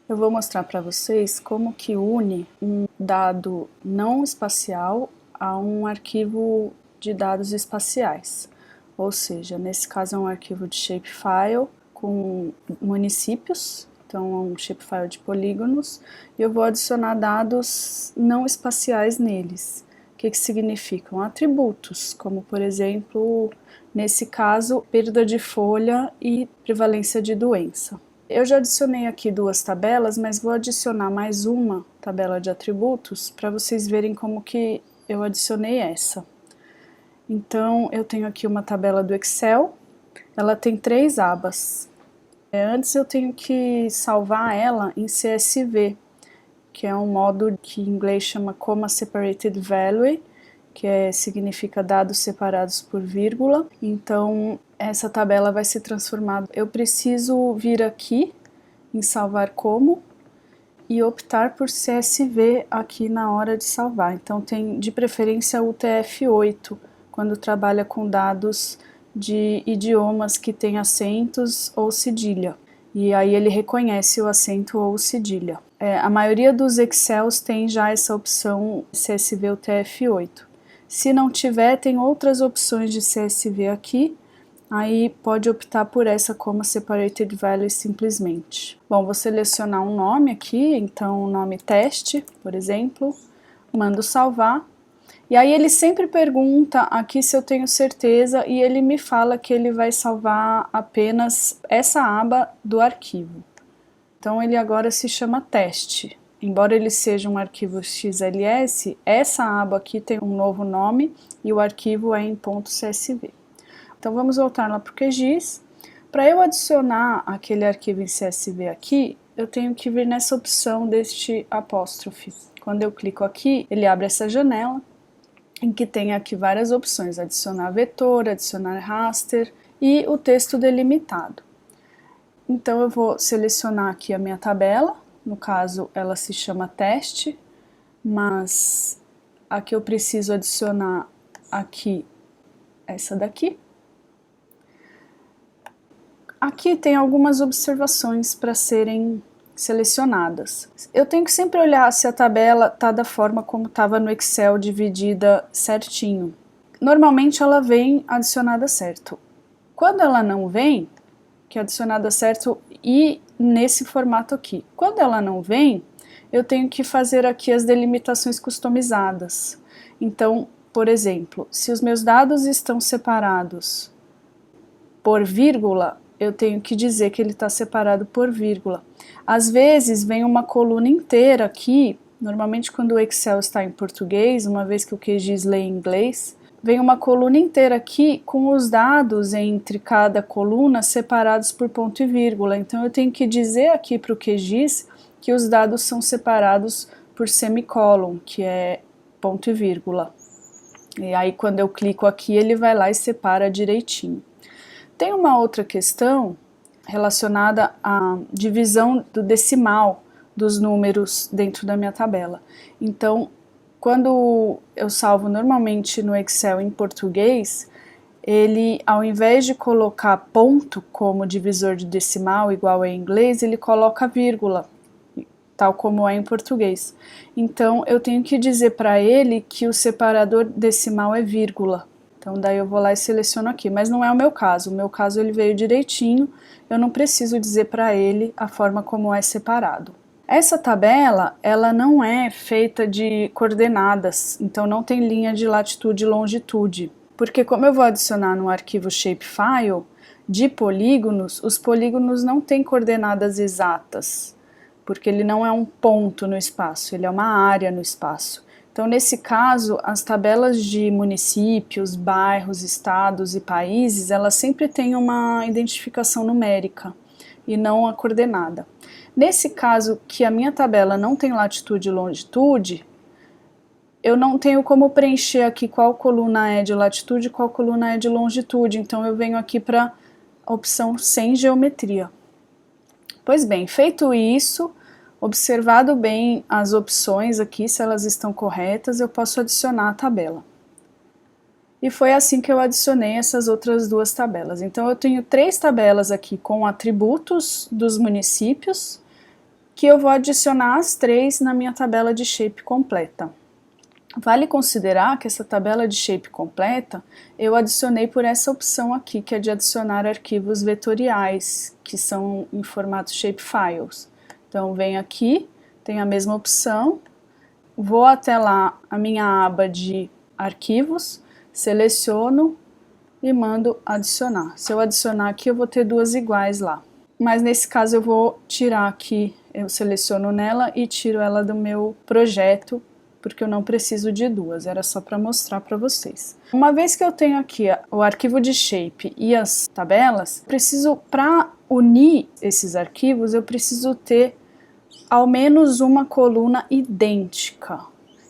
Eu vou mostrar para vocês como que une um dado não espacial a um arquivo de dados espaciais. Ou seja, nesse caso é um arquivo de shapefile com municípios, então é um shapefile de polígonos, e eu vou adicionar dados não espaciais neles. O que significam? Atributos, como por exemplo, nesse caso, perda de folha e prevalência de doença. Eu já adicionei aqui duas tabelas, mas vou adicionar mais uma tabela de atributos para vocês verem como que eu adicionei essa. Então, eu tenho aqui uma tabela do Excel, ela tem 3 abas. Antes eu tenho que salvar ela em CSV, que é um modo que em inglês chama Comma Separated Value, que significa dados separados por vírgula. Então, essa tabela vai ser transformada. Eu preciso vir aqui em salvar como e optar por CSV aqui na hora de salvar. Então, tem de preferência o UTF-8, quando trabalha com dados de idiomas que tem acentos ou cedilha. E aí ele reconhece o acento ou cedilha. A maioria dos Excels tem já essa opção CSV UTF-8. Se não tiver, tem outras opções de CSV aqui, aí pode optar por essa como Separated Value simplesmente. Bom, vou selecionar um nome aqui, então o nome teste, por exemplo, mando salvar, e aí ele sempre pergunta aqui se eu tenho certeza e ele me fala que ele vai salvar apenas essa aba do arquivo. Então ele agora se chama teste. Embora ele seja um arquivo XLS, essa aba aqui tem um novo nome e o arquivo é em .csv. Então vamos voltar lá para o QGIS. Para eu adicionar aquele arquivo em CSV aqui, eu tenho que vir nessa opção deste apóstrofe. Quando eu clico aqui, ele abre essa janela, em que tem aqui várias opções, adicionar vetor, adicionar raster e o texto delimitado. Então eu vou selecionar aqui a minha tabela, no caso ela se chama teste, mas a que eu preciso adicionar aqui, essa daqui. Aqui tem algumas observações para serem selecionadas. Eu tenho que sempre olhar se a tabela está da forma como estava no Excel, dividida certinho. Normalmente ela vem adicionada certo. Quando ela não vem, que é adicionada certo e nesse formato aqui. Quando ela não vem, eu tenho que fazer aqui as delimitações customizadas. Então, por exemplo, se os meus dados estão separados por vírgula, eu tenho que dizer que ele está separado por vírgula. Às vezes vem uma coluna inteira aqui, normalmente quando o Excel está em português, uma vez que o QGIS lê em inglês, vem uma coluna inteira aqui com os dados entre cada coluna separados por ponto e vírgula. Então eu tenho que dizer aqui para o QGIS que os dados são separados por semicolon, que é ponto e vírgula. E aí quando eu clico aqui, ele vai lá e separa direitinho. Tem uma outra questão relacionada à divisão do decimal dos números dentro da minha tabela. Então, quando eu salvo normalmente no Excel em português, ele, ao invés de colocar ponto como divisor de decimal igual em inglês, ele coloca vírgula, tal como é em português. Então, eu tenho que dizer para ele que o separador decimal é vírgula. Então daí eu vou lá e seleciono aqui, mas não é o meu caso. O meu caso ele veio direitinho, eu não preciso dizer para ele a forma como é separado. Essa tabela, ela não é feita de coordenadas, então não tem linha de latitude e longitude, porque como eu vou adicionar no arquivo shapefile de polígonos, os polígonos não têm coordenadas exatas, porque ele não é um ponto no espaço, ele é uma área no espaço. Então, nesse caso, as tabelas de municípios, bairros, estados e países, elas sempre têm uma identificação numérica e não a coordenada. Nesse caso, que a minha tabela não tem latitude e longitude, eu não tenho como preencher aqui qual coluna é de latitude e qual coluna é de longitude, então eu venho aqui para a opção sem geometria. Pois bem, feito isso, observado bem as opções aqui, se elas estão corretas, eu posso adicionar a tabela. E foi assim que eu adicionei essas outras duas tabelas. Então eu tenho 3 tabelas aqui com atributos dos municípios, que eu vou adicionar as 3 na minha tabela de shape completa. Vale considerar que essa tabela de shape completa eu adicionei por essa opção aqui, que é de adicionar arquivos vetoriais, que são em formato shapefiles. Então, venho aqui, tem a mesma opção, vou até lá a minha aba de arquivos, seleciono e mando adicionar. Se eu adicionar aqui, eu vou ter 2 iguais lá. Mas nesse caso eu vou tirar aqui, eu seleciono nela e tiro ela do meu projeto, porque eu não preciso de 2, era só para mostrar para vocês. Uma vez que eu tenho aqui o arquivo de shape e as tabelas, para unir esses arquivos, eu preciso ter ao menos uma coluna idêntica.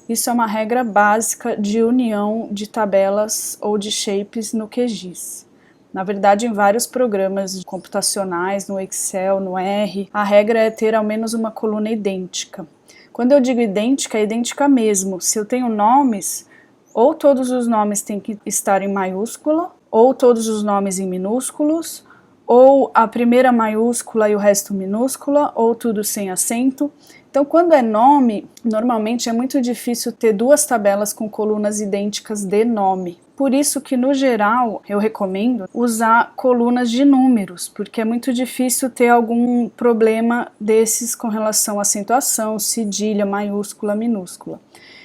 Isso é uma regra básica de união de tabelas ou de shapes no QGIS. Na verdade, em vários programas computacionais, no Excel, no R, a regra é ter ao menos uma coluna idêntica. Quando eu digo idêntica, é idêntica mesmo. Se eu tenho nomes, ou todos os nomes têm que estar em maiúscula, ou todos os nomes em minúsculos, ou a primeira maiúscula e o resto minúscula, ou tudo sem acento. Então, quando é nome, normalmente é muito difícil ter 2 tabelas com colunas idênticas de nome. Por isso que, no geral, eu recomendo usar colunas de números, porque é muito difícil ter algum problema desses com relação à acentuação, cedilha, maiúscula, minúscula.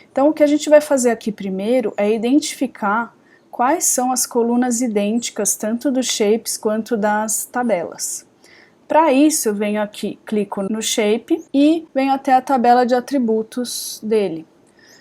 Então, o que a gente vai fazer aqui primeiro é identificar quais são as colunas idênticas, tanto dos shapes quanto das tabelas. Para isso, eu venho aqui, clico no shape e venho até a tabela de atributos dele.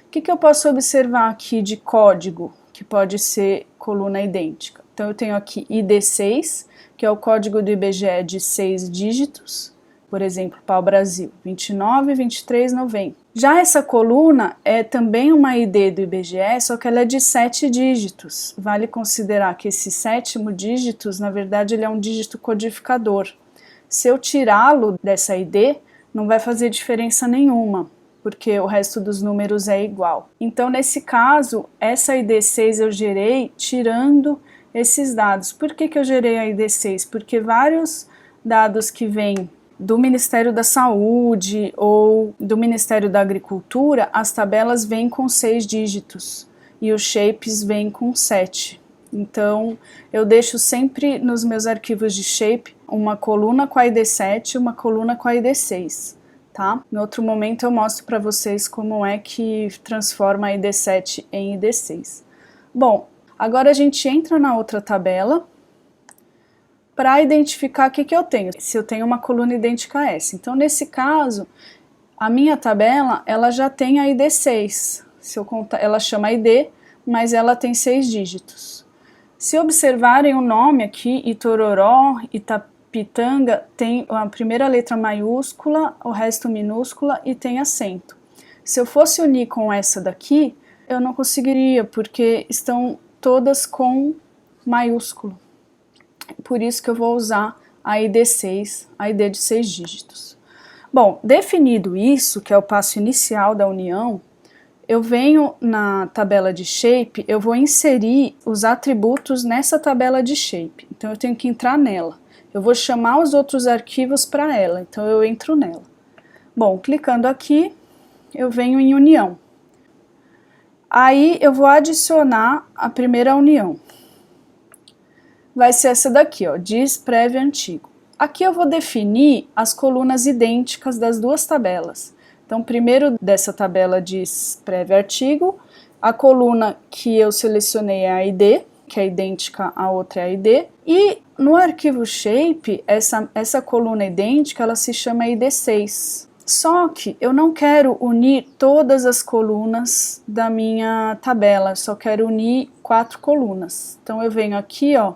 O que eu posso observar aqui de código, que pode ser coluna idêntica? Então, eu tenho aqui ID6, que é o código do IBGE de 6 dígitos, por exemplo, pau-brasil, 29, 23, 90. Já essa coluna é também uma ID do IBGE, só que ela é de 7 dígitos. Vale considerar que esse 7º dígito, na verdade, ele é um dígito codificador. Se eu tirá-lo dessa ID, não vai fazer diferença nenhuma, porque o resto dos números é igual. Então, nesse caso, essa ID6 eu gerei tirando esses dados. Por que eu gerei a ID6? Porque vários dados que vêm do Ministério da Saúde ou do Ministério da Agricultura, as tabelas vêm com 6 dígitos e os shapes vêm com 7. Então, eu deixo sempre nos meus arquivos de shape uma coluna com a ID7 e uma coluna com a ID6, tá? Em outro momento eu mostro para vocês como é que transforma a ID7 em ID6. Bom, agora a gente entra na outra tabela para identificar o que eu tenho, se eu tenho uma coluna idêntica a essa. Então, nesse caso, a minha tabela, ela já tem a ID6. Se eu contar, ela chama ID, mas ela tem 6 dígitos. Se observarem o nome aqui, Itororó, Itapitanga, tem a primeira letra maiúscula, o resto minúscula e tem acento. Se eu fosse unir com essa daqui, eu não conseguiria, porque estão todas com maiúsculo. Por isso que eu vou usar a ID6, a ID de 6 dígitos. Bom, definido isso, que é o passo inicial da união, eu venho na tabela de shape, eu vou inserir os atributos nessa tabela de shape. Então, eu tenho que entrar nela. Eu vou chamar os outros arquivos para ela, então eu entro nela. Bom, clicando aqui, eu venho em união. Aí, eu vou adicionar a primeira união. Vai ser essa daqui, ó, diz prévio antigo. Aqui eu vou definir as colunas idênticas das 2 tabelas. Então, primeiro dessa tabela diz prévio artigo, a coluna que eu selecionei é a ID, que é idêntica à outra é a ID, e no arquivo shape, essa coluna idêntica, ela se chama ID6. Só que eu não quero unir todas as colunas da minha tabela, só quero unir 4 colunas. Então, eu venho aqui, ó,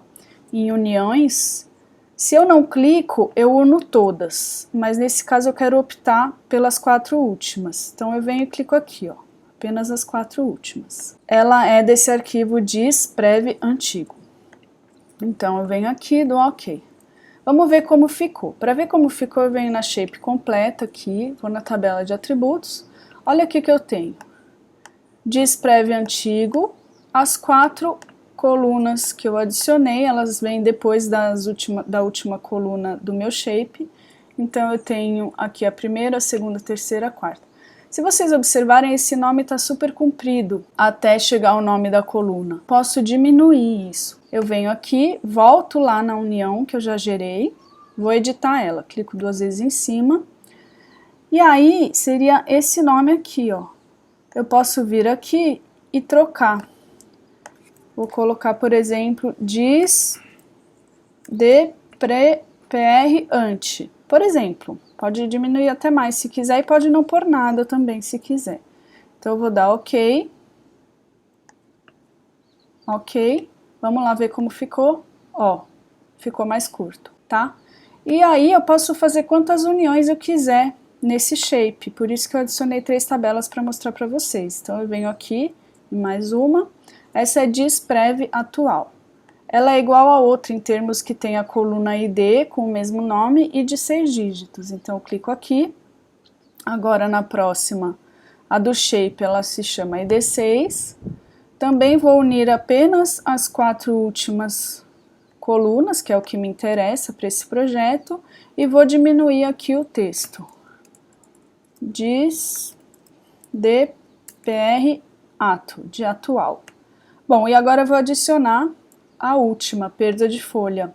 em uniões. Se eu não clico, eu uno todas, mas nesse caso eu quero optar pelas 4 últimas. Então eu venho e clico aqui, ó, apenas as 4 últimas. Ela é desse arquivo diz prévio antigo. Então eu venho aqui, dou OK. Vamos ver como ficou. Para ver como ficou, eu venho na shape completa aqui, vou na tabela de atributos. Olha aqui que eu tenho. Diz prévio antigo, as 4 colunas que eu adicionei, elas vêm depois da última coluna do meu shape, Então eu tenho aqui a primeira, a segunda, a terceira, a quarta. Se vocês observarem, esse nome está super comprido até chegar ao nome da coluna. Posso diminuir isso. Eu venho aqui, volto lá na união que eu já gerei, vou editar ela, clico 2 vezes em cima. E aí seria esse nome aqui, ó. Eu posso vir aqui e trocar. Vou colocar, por exemplo, diz de PR ante. Por exemplo, pode diminuir até mais se quiser e pode não pôr nada também se quiser. Então eu vou dar OK. OK. Vamos lá ver como ficou. Ó, ficou mais curto, tá? E aí eu posso fazer quantas uniões eu quiser nesse shape. Por isso que eu adicionei 3 tabelas para mostrar para vocês. Então eu venho aqui em mais uma. Essa é disprev atual. Ela é igual a outra em termos que tem a coluna ID com o mesmo nome e de 6 dígitos. Então eu clico aqui. Agora na próxima, a do shape, ela se chama ID6. Também vou unir apenas as 4 últimas colunas, que é o que me interessa para esse projeto, e vou diminuir aqui o texto. Diz de PR ato, de atual. Bom, e agora eu vou adicionar a última, perda de folha,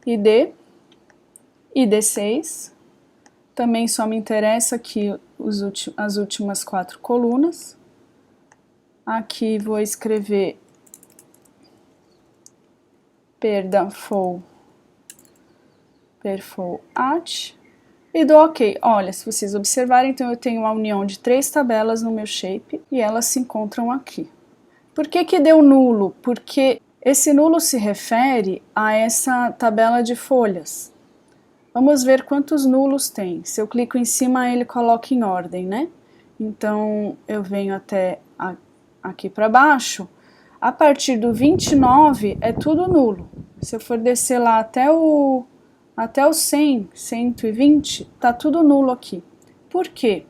ID6, também só me interessa aqui as últimas 4 colunas. Aqui vou escrever perda fol, perfol at, e dou OK. Olha, se vocês observarem, então eu tenho a união de 3 tabelas no meu shape e elas se encontram aqui. Por que que deu nulo? Porque esse nulo se refere a essa tabela de folhas. Vamos ver quantos nulos tem. Se eu clico em cima, ele coloca em ordem, né? Então, eu venho até aqui para baixo. A partir do 29 é tudo nulo. Se eu for descer lá até o 100, 120, tá tudo nulo aqui. Por quê?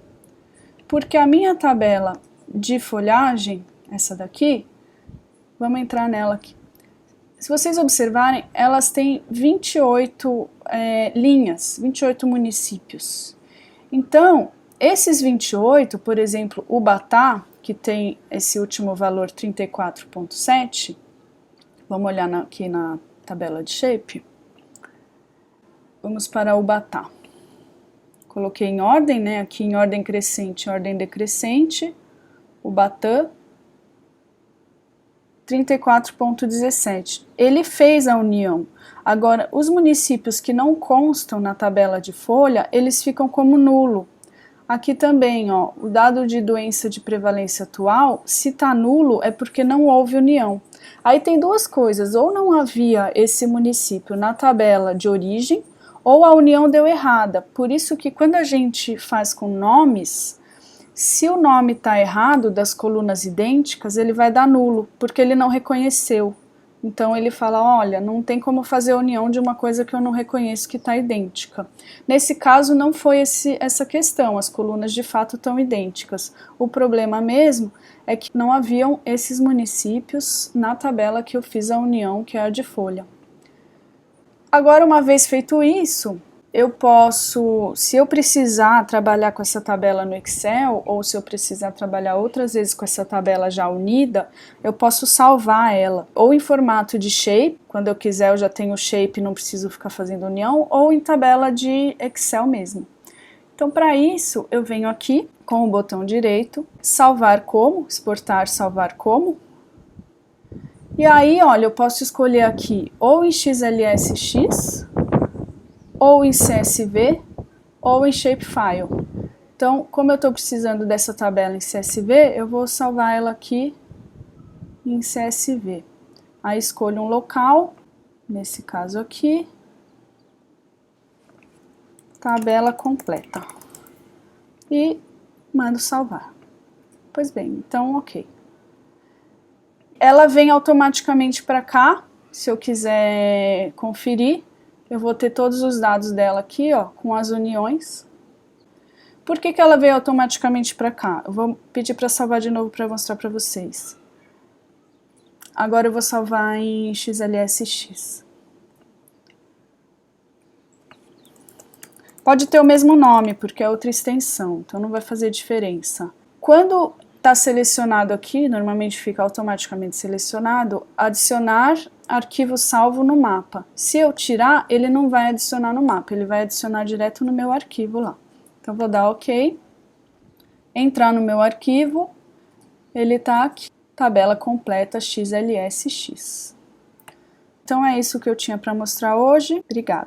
Porque a minha tabela de folhagem, essa daqui, vamos entrar nela aqui. Se vocês observarem, elas têm 28 linhas, 28 municípios. Então, esses 28, por exemplo, Ubatá, que tem esse último valor 34.7, vamos olhar aqui na tabela de shape. Vamos para Ubatá. Coloquei em ordem, né? Aqui em ordem crescente, ordem decrescente. Ubatã, 34.17. Ele fez a união. Agora, os municípios que não constam na tabela de folha, eles ficam como nulo. Aqui também, ó, o dado de doença de prevalência atual, se está nulo, é porque não houve união. Aí tem duas coisas, ou não havia esse município na tabela de origem, ou a união deu errada. Por isso que quando a gente faz com nomes, se o nome está errado, das colunas idênticas, ele vai dar nulo, porque ele não reconheceu. Então ele fala, olha, não tem como fazer a união de uma coisa que eu não reconheço que está idêntica. Nesse caso não foi essa questão, as colunas de fato estão idênticas. O problema mesmo é que não haviam esses municípios na tabela que eu fiz a união, que é a de folha. Agora, uma vez feito isso, eu posso, se eu precisar trabalhar com essa tabela no Excel, ou se eu precisar trabalhar outras vezes com essa tabela já unida, eu posso salvar ela, ou em formato de shape, quando eu quiser eu já tenho o shape, não preciso ficar fazendo união, ou em tabela de Excel mesmo. Então, para isso, eu venho aqui com o botão direito, salvar como, exportar, salvar como. E aí, olha, eu posso escolher aqui ou em XLSX, ou em CSV, ou em Shapefile. Então, como eu estou precisando dessa tabela em CSV, eu vou salvar ela aqui em CSV. Aí escolho um local, nesse caso aqui, tabela completa. E mando salvar. Pois bem, então ok. Ela vem automaticamente para cá, se eu quiser conferir. Eu vou ter todos os dados dela aqui, ó, com as uniões. Por que ela veio automaticamente para cá? Eu vou pedir para salvar de novo para mostrar para vocês. Agora eu vou salvar em XLSX. Pode ter o mesmo nome, porque é outra extensão, então não vai fazer diferença. Quando está selecionado aqui, normalmente fica automaticamente selecionado, adicionar arquivo salvo no mapa. Se eu tirar, ele não vai adicionar no mapa, ele vai adicionar direto no meu arquivo lá. Então vou dar OK, entrar no meu arquivo, ele está aqui, tabela completa XLSX. Então é isso que eu tinha para mostrar hoje, obrigada.